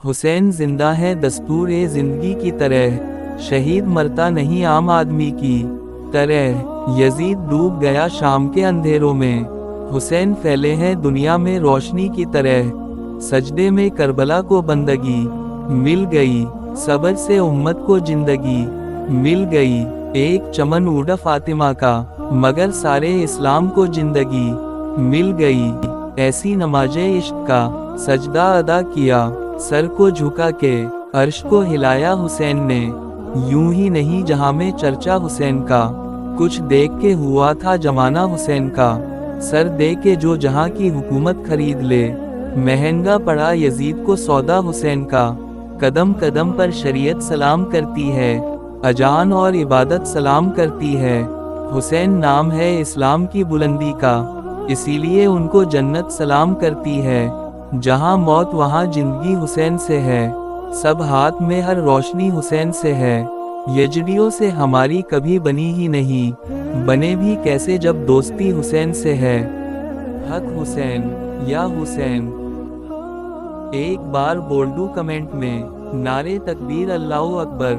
حسین زندہ ہے دستور زندگی کی طرح، شہید مرتا نہیں عام آدمی کی طرح، یزید ڈوب گیا شام کے اندھیروں میں، حسین پھیلے ہیں دنیا میں روشنی کی طرح، سجدے میں کربلا کو بندگی مل گئی، صبر سے امت کو زندگی مل گئی، ایک چمن اڑا فاطمہ کا، مگر سارے اسلام کو زندگی مل گئی، ایسی نماز عشق کا سجدہ ادا کیا، سر کو جھکا کے عرش کو ہلایا حسین نے، یوں ہی نہیں جہاں میں چرچا حسین کا، کچھ دیکھ کے ہوا تھا زمانہ حسین کا، سر دے کے جو جہاں کی حکومت خرید لے، مہنگا پڑا یزید کو سودا حسین کا، قدم قدم پر شریعت سلام کرتی ہے، اذان اور عبادت سلام کرتی ہے، حسین نام ہے اسلام کی بلندی کا، اسی لیے ان کو جنت سلام کرتی ہے، جہاں موت وہاں زندگی حسین سے ہے، سب ہاتھ میں ہر روشنی حسین سے ہے، یزیدیوں سے ہماری کبھی بنی ہی نہیں، بنے بھی کیسے جب دوستی حسین سے ہے، حق حسین یا حسین۔ ایک بار بول دو کمنٹ میں، نعرے تکبیر اللہ اکبر۔